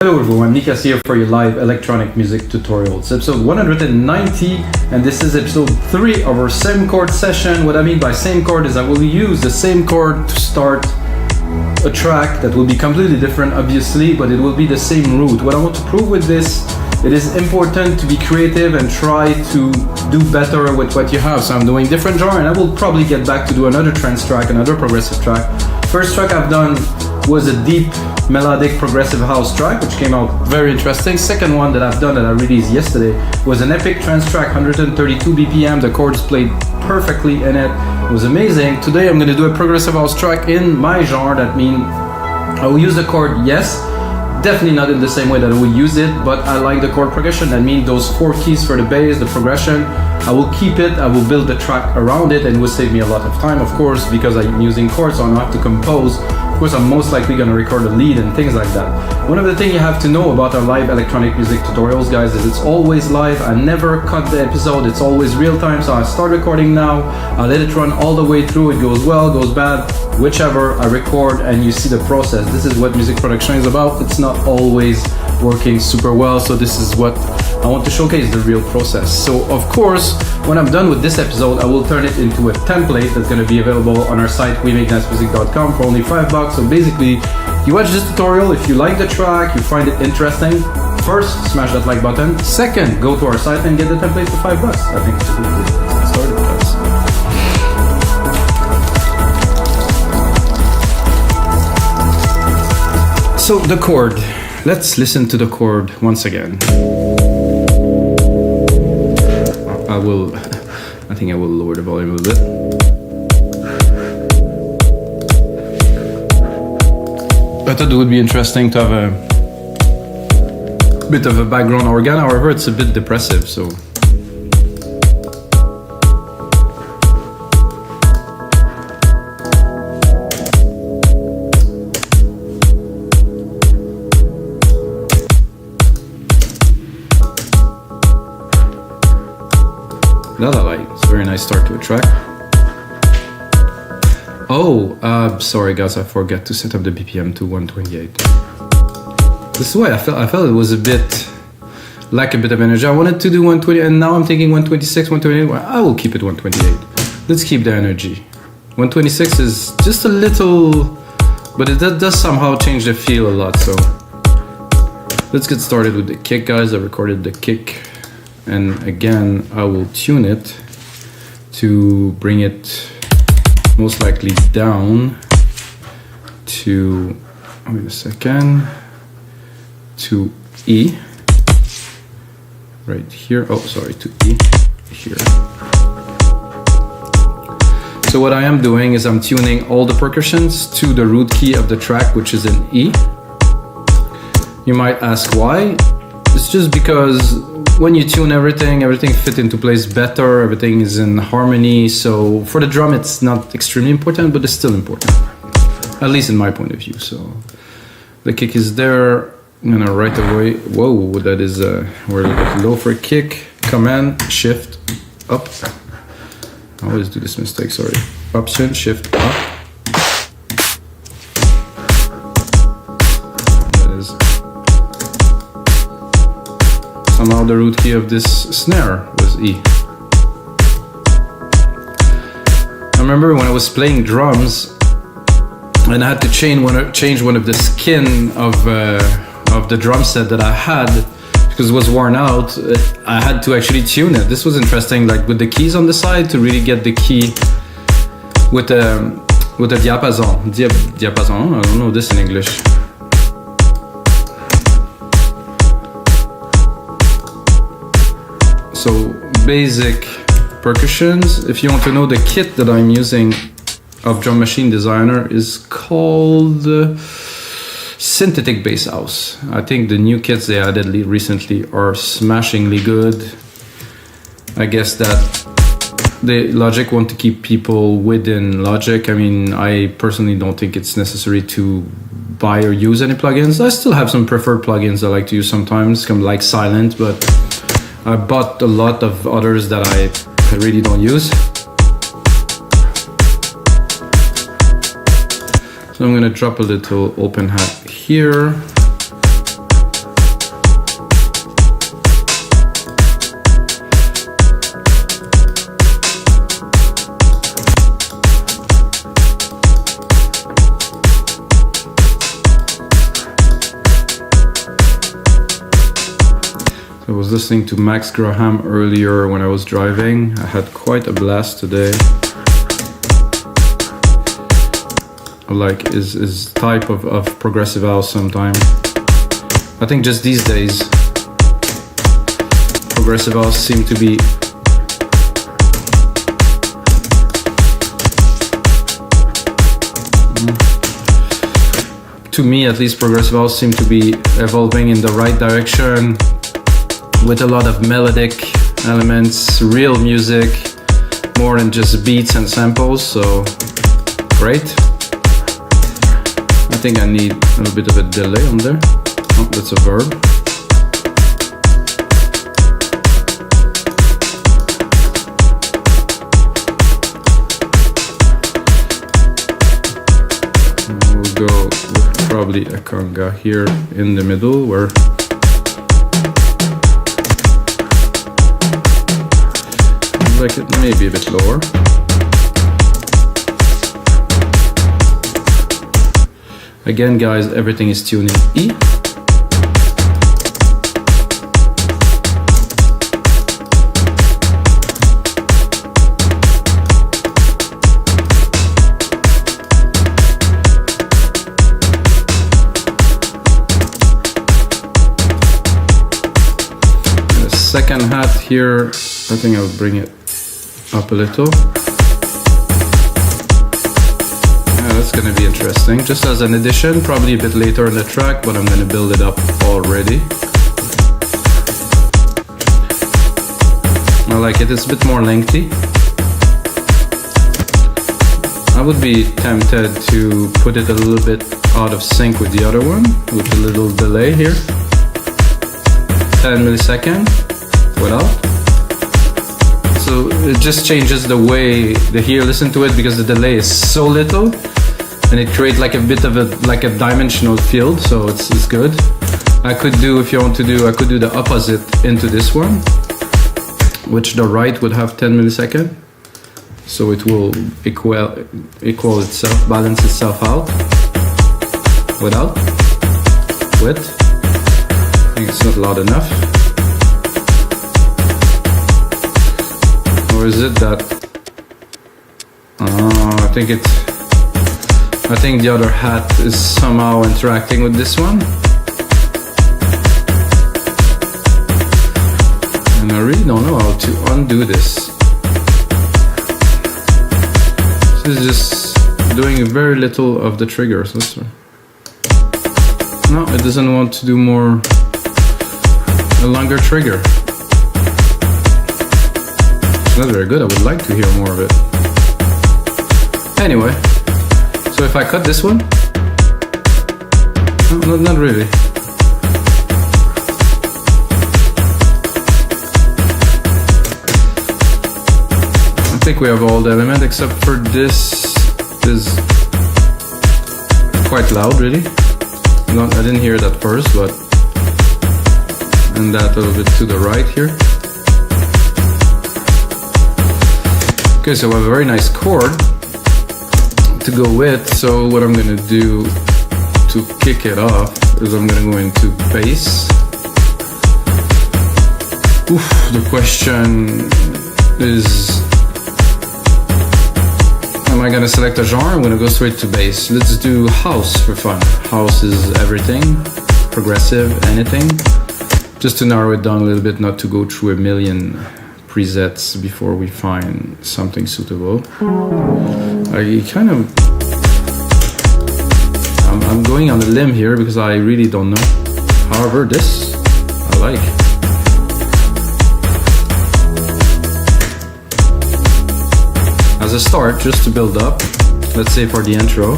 Hello everyone, Nikas here for your live electronic music tutorial. It's episode 190 and this is episode 3 of our same chord session. What I mean by same chord is I will use the same chord to start a track that will be completely different obviously, but it will be the same root. What I want to prove with this, it is important to be creative and try to do better with what you have. So I'm doing different genre and I will probably get back to do another trance track, another progressive track. First track I've done was a deep melodic progressive house track, which came out very interesting. Second one that I've done that I released yesterday was an epic trance track, 132 BPM. The chords played perfectly in it. It was amazing. Today I'm going to do a progressive house track in my genre. That means I will use the chord, yes, definitely not in the same way that I will use it, but I like the chord progression. That means those 4 keys for the bass, the progression, I will keep it, I will build the track around it, and it will save me a lot of time, of course, because I'm using chords, so I don't have to compose. Of course, I'm most likely going to record a lead and things like that. One of the things you have to know about our live electronic music tutorials, guys, is it's always live. I never cut the episode, it's always real time. So I start recording now, I let it run all the way through. It goes well, goes bad, whichever, I record and you see the process. This is what music production is about. It's not always working super well, so this is what I want to showcase, the real process. So of course, when I'm done with this episode, I will turn it into a template that's going to be available on our site wemakdancemusic.com for only $5. So basically, you watch this tutorial, if you like the track, you find it interesting, first, smash that like button. Second, go to our site and get the template for $5. I think it's a good way to get started, guys. So the chord, let's listen to the chord once again. I think I will lower the volume a little bit. I thought it would be interesting to have a bit of a background organ, however it's a bit depressive, so. That I like. It's a very nice start to a track. Oh, sorry guys, I forgot to set up the BPM to 128. This is why I felt it was a bit, lack a bit of energy. I wanted to do 120 and now I'm thinking 126, 128. Well, I will keep it 128. Let's keep the energy. 126 is just a little, but it does somehow change the feel a lot, so. Let's get started with the kick, guys. I recorded the kick. And again, I will tune it to bring it most likely down to, wait a second, to E, right here. Oh, sorry, to E here. So what I am doing is I'm tuning all the percussions to the root key of the track, which is in E. You might ask why. It's just because when you tune everything fits into place better, everything is in harmony. So for the drum, it's not extremely important, but it's still important, at least in my point of view. So the kick is there. I'm gonna right away, whoa, that is, we're a little bit low for a kick. Command, shift, up. I always do this mistake, sorry. Option, shift, up. Somehow the root key of this snare was E. I remember when I was playing drums and I had to change one of the skin of the drum set that I had because it was worn out. I had to actually tune it. This was interesting, like with the keys on the side to really get the key with a diapason. Diapason, I don't know this in English. So basic percussions. If you want to know, the kit that I'm using of Drum Machine Designer is called Synthetic Bass House. I think the new kits they added recently are smashingly good. I guess that the Logic want to keep people within Logic. I mean, I personally don't think it's necessary to buy or use any plugins. I still have some preferred plugins I like to use sometimes, come like Silent, but I bought a lot of others that I really don't use. So I'm gonna drop a little open hat here. I was listening to Max Graham earlier when I was driving. I had quite a blast today. I like his type of progressive house sometimes. I think just these days, progressive house seem to be to me at least, progressive house seem to be evolving in the right direction with a lot of melodic elements, real music, more than just beats and samples, so great. I think I need a little bit of a delay on there. Oh, that's a verb. We'll go with probably a conga here in the middle where I like it maybe a bit lower. Again, guys, everything is tuned in E. The second hat here, I think I'll bring it up a little. That's going to be interesting. Just as an addition, probably a bit later in the track, but I'm going to build it up already. I like it. It's a bit more lengthy. I would be tempted to put it a little bit out of sync with the other one, with a little delay here. 10 milliseconds without. So it just changes the way the ear listen to it because the delay is so little. And it creates like a bit of a dimensional field, so it's good. I could do, if you want to do, I could do the opposite into this one, which the right would have 10 milliseconds. So it will equal itself, balance itself out. Without, with. I think it's not loud enough. Or is it that? I think the other hat is somehow interacting with this one. And I really don't know how to undo this. This is just doing very little of the triggers. No, it doesn't want to do a longer trigger. It's not very good. I would like to hear more of it. Anyway. So if I cut this one, no, not really. I think we have all the elements except for this is quite loud, really. I didn't hear it at first, but and that a little bit to the right here. Okay, so we have a very nice chord to go with, so what I'm gonna do to kick it off is I'm gonna go into bass. The question is, am I gonna select a genre? I'm gonna go straight to bass. Let's do house for fun. House is everything, progressive, anything. Just to narrow it down a little bit, not to go through a million presets before we find something suitable. I'm going on a limb here because I really don't know. However, this I like. As a start, just to build up, let's say for the intro.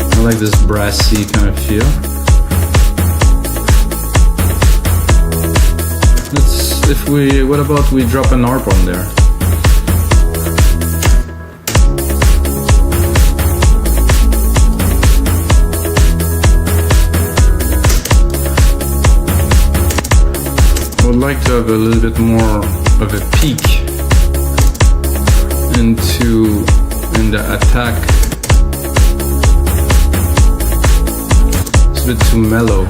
I like this brassy kind of feel. What about we drop an ARP on there? would like to have a little bit more of a peak in the attack. It's a bit too mellow.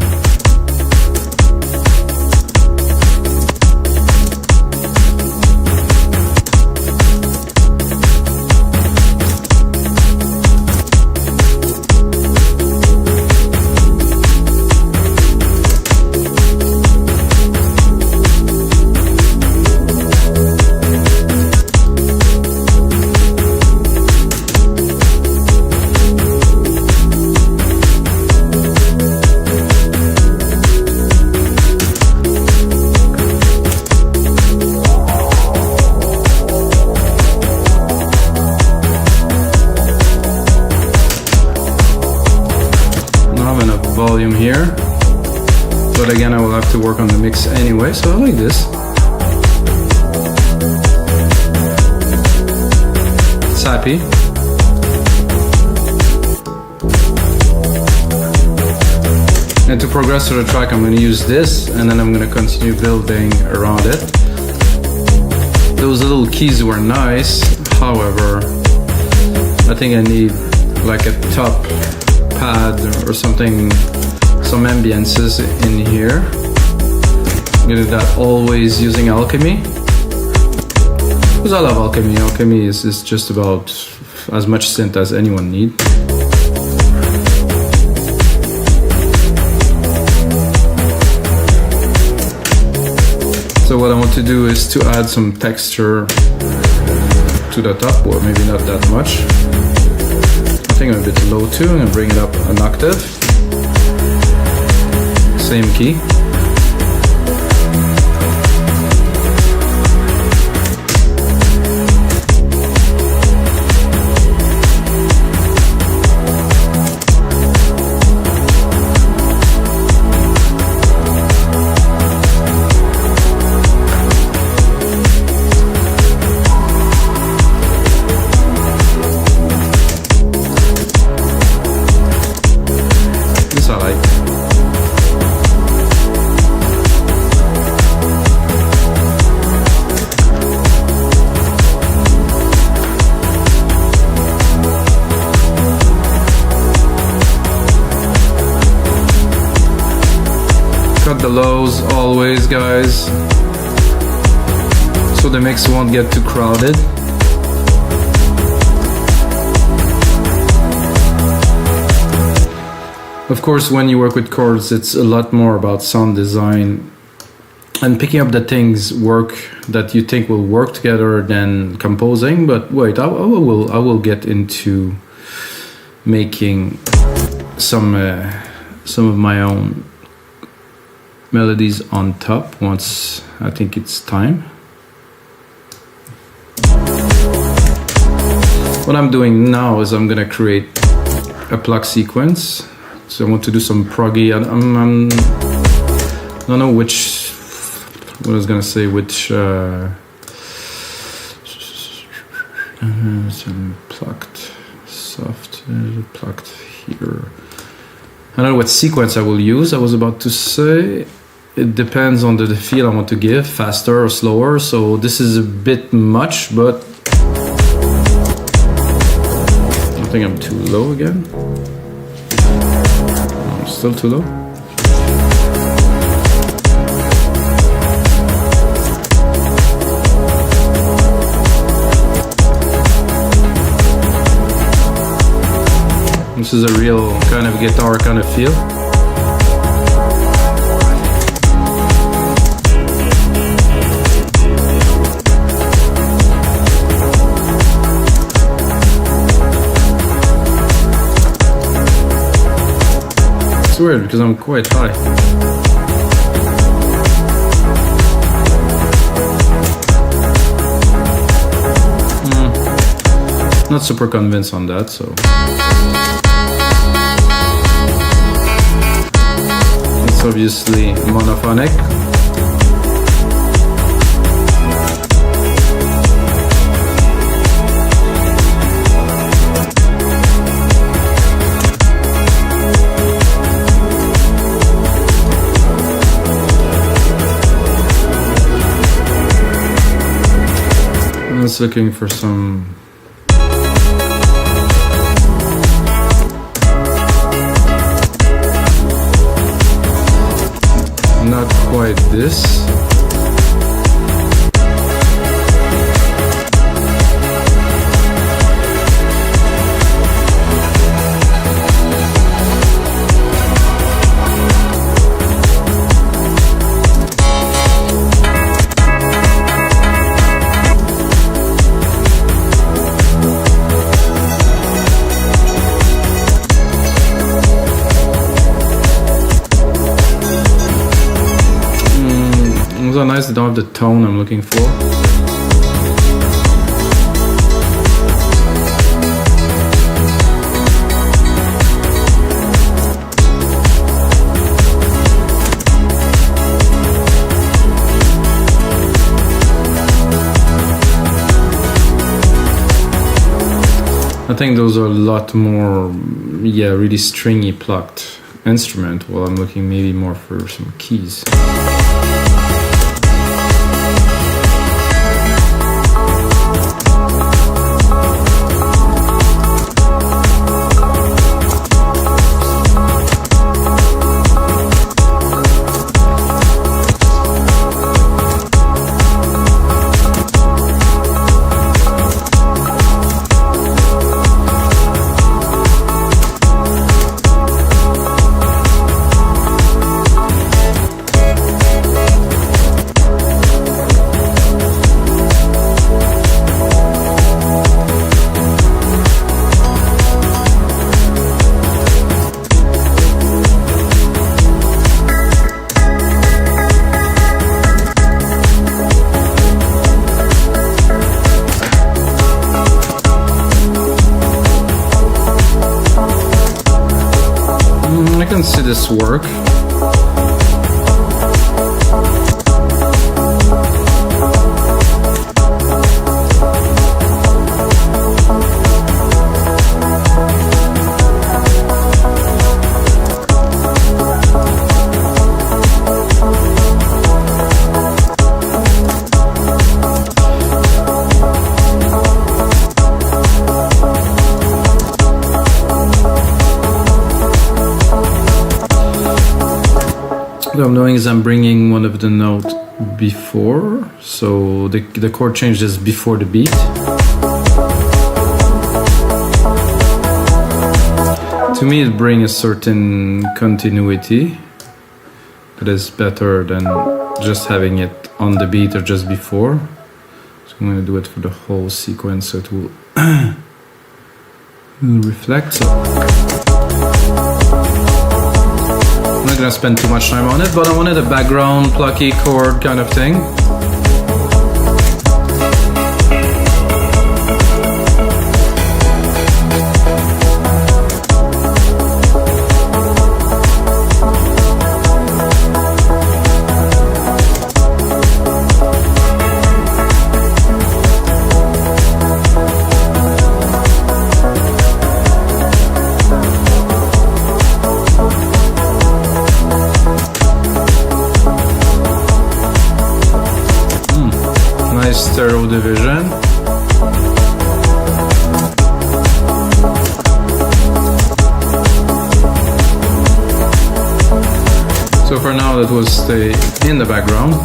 Volume here, but again I will have to work on the mix anyway, so I like this. It's happy. And to progress through the track I'm going to use this, and then I'm going to continue building around it. Those little keys were nice, however I think I need like a top pad or something, some ambiances in here. I'm gonna do that always using Alchemy, because I love Alchemy. Alchemy is just about as much synth as anyone need. So what I want to do is to add some texture to the top, or maybe not that much. I think I'm a bit low too. I'm gonna bring it up an octave. Same key. Cut the lows always, guys, so the mix won't get too crowded. Of course, when you work with chords, it's a lot more about sound design and picking up the things that you think will work together than composing. But wait, I will get into making some of my own melodies on top once I think it's time. What I'm doing now is I'm gonna create a pluck sequence. So I want to do some proggy. I don't know which. What I was gonna say, which. Some plucked, soft, plucked here. I don't know what sequence I will use. I was about to say. It depends on the feel I want to give, faster or slower. So this is a bit much, but I think I'm too low again. I'm still too low. This is a real kind of guitar kind of feel. It's weird because I'm quite high. Not super convinced on that, so it's obviously monophonic. let's looking for some. Not quite this. Those are nice, they don't have the tone I'm looking for. I think those are a lot more, yeah, really stringy plucked instrument, while I'm looking maybe more for some keys. I can see this work. What I'm doing is I'm bringing one of the notes before, so the chord changes before the beat. To me, it brings a certain continuity that is better than just having it on the beat or just before. So I'm going to do it for the whole sequence so it will reflect. So I'm not gonna spend too much time on it, but I wanted a background plucky chord kind of thing. Stereo division. So for now that will stay in the background.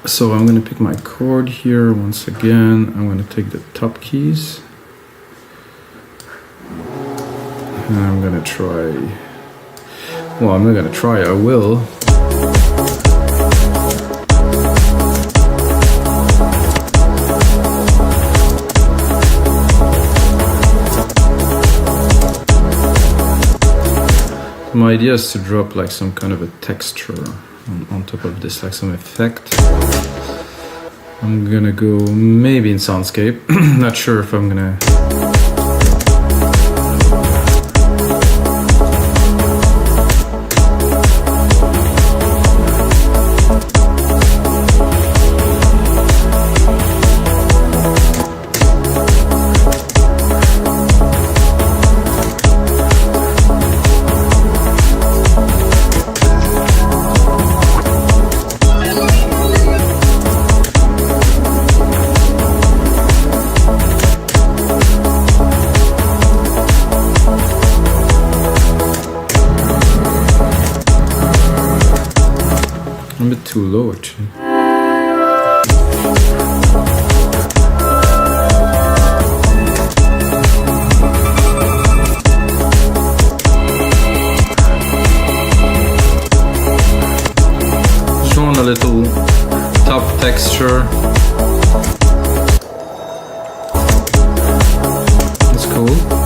So I'm going to pick my chord here once again. I'm going to take the top keys. And I'm going to try, well, I'm not going to try, I will. My idea is to drop like some kind of a texture on top of this, like some effect. I'm gonna go maybe in soundscape. Not sure if I'm gonna too low actually. Just want a little top texture. That's cool.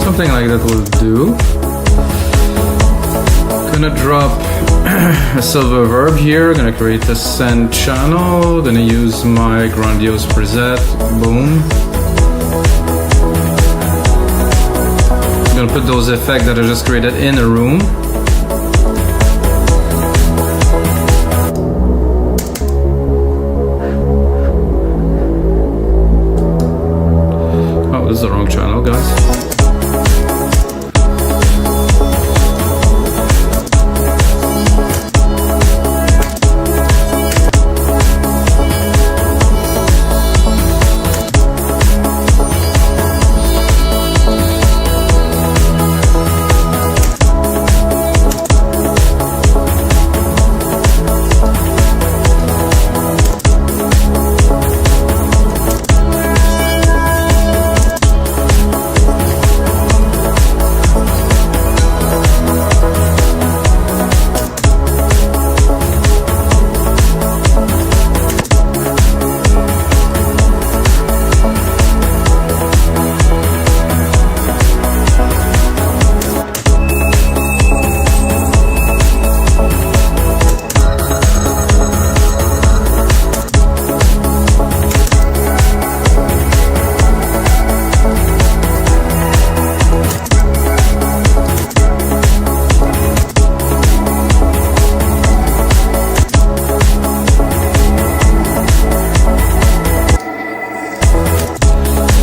Something like that will do. Gonna drop a silver verb here. Gonna create a send channel. Gonna use my grandiose preset. Boom. Gonna put those effects that I just created in a room. Oh, this is the wrong channel, guys.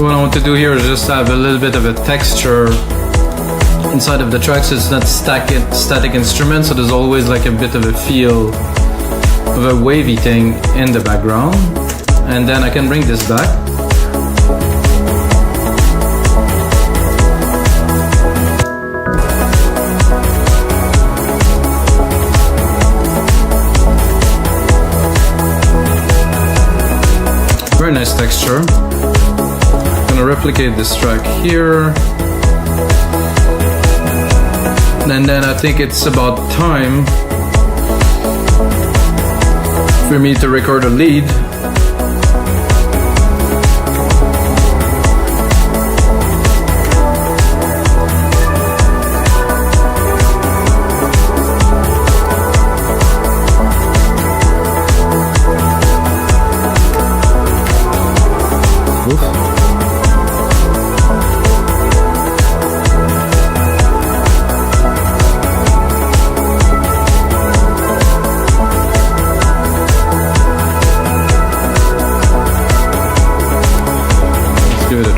What I want to do here is just have a little bit of a texture inside of the track, so it's not static instrument, so there's always like a bit of a feel of a wavy thing in the background. And then I can bring this back. Very nice texture. Replicate this track here, and then I think it's about time for me to record a lead.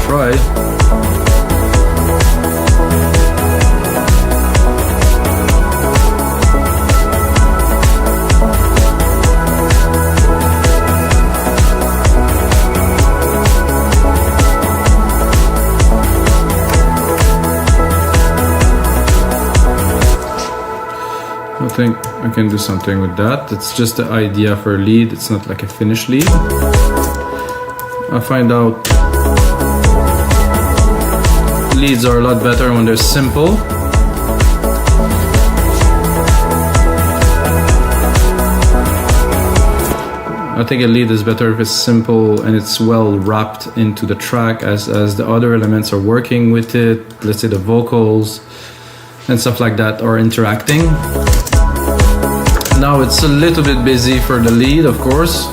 try. I think I can do something with that. It's just the idea for a lead. It's not like a finished lead. I find out leads are a lot better when they're simple. I think a lead is better if it's simple and it's well wrapped into the track as the other elements are working with it. Let's say the vocals and stuff like that are interacting. Now it's a little bit busy for the lead, of course,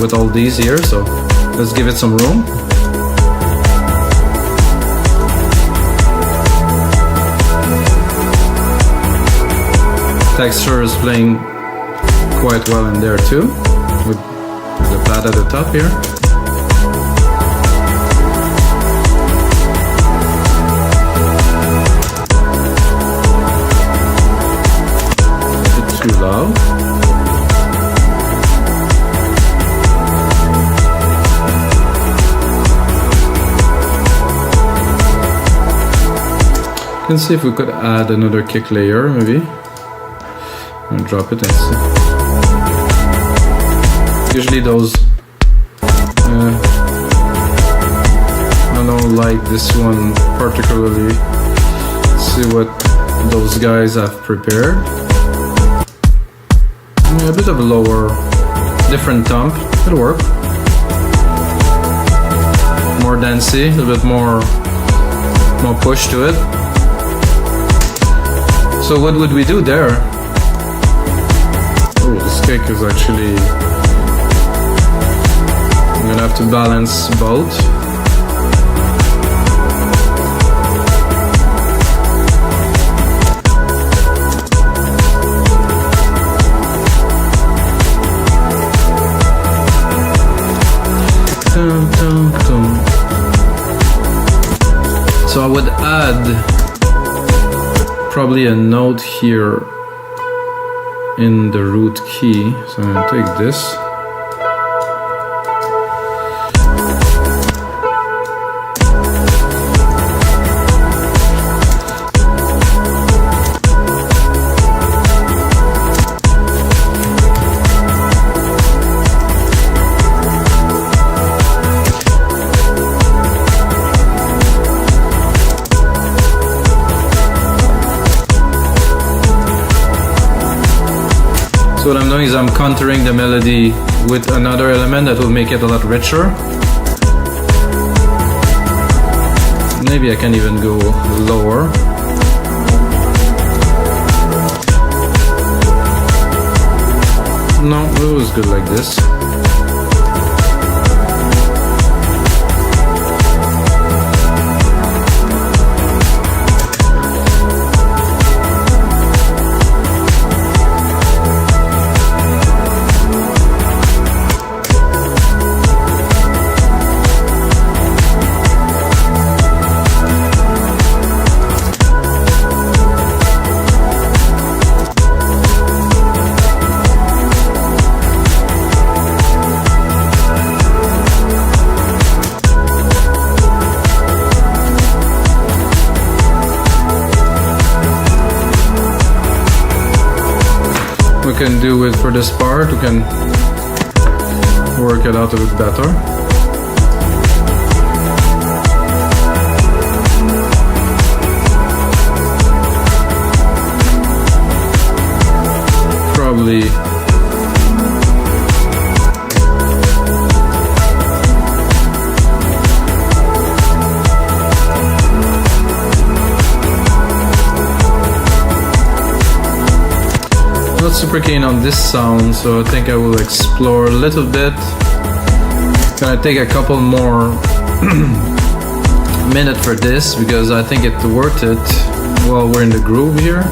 with all these here, so let's give it some room. Texture is playing quite well in there too, with the pad at the top here. Too loud. You can see if we could add another kick layer, maybe. And drop it and see. Usually those I don't like this one particularly. Let's see what those guys have prepared. A bit of a lower, different thump, it'll work. More dancey, a little bit more push to it. So what would we do there? Oh, this kick is actually... I'm gonna have to balance both. So I would add probably a note here in the root key. So I'm going to take this. So what I'm doing is I'm countering the melody with another element that will make it a lot richer. Maybe I can even go lower. No, it was good like this. We can do it for this part, we can work it out a bit better. Probably not super keen on this sound, so I think I will explore a little bit. Gonna take a couple more minutes for this because I think it's worth it while we're in the groove here.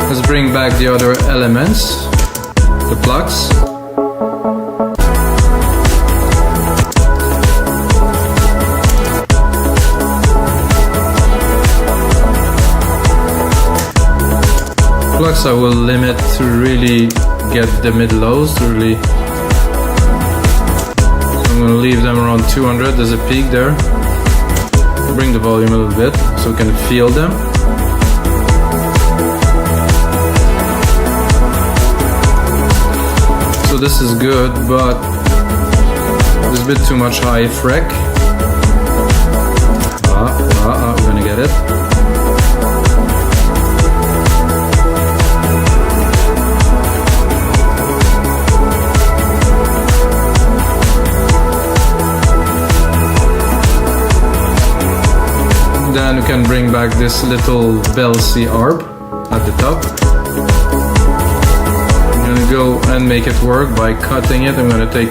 Let's bring back the other elements, the plucks. Plucks I will limit to really get the mid-lows, so I'm going to leave them around 200, there's a peak there. Bring the volume a little bit so we can feel them. So this is good, but there's a bit too much high freq. We're gonna get it. Then we can bring back this little bell C arp at the top. I'm gonna go and make it work by cutting it. I'm gonna take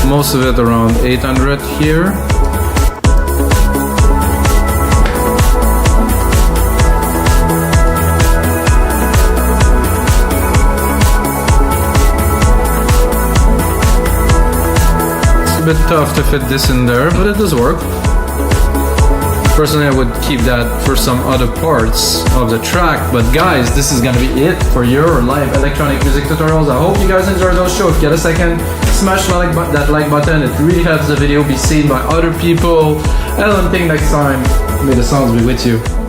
most of it around 800 here. It's a bit tough to fit this in there, but it does work. Personally, I would keep that for some other parts of the track. But guys, this is gonna be it for your live electronic music tutorials. I hope you guys enjoyed those shows. If you get a second, smash that like button. It really helps the video be seen by other people. And until next time, may the sounds be with you.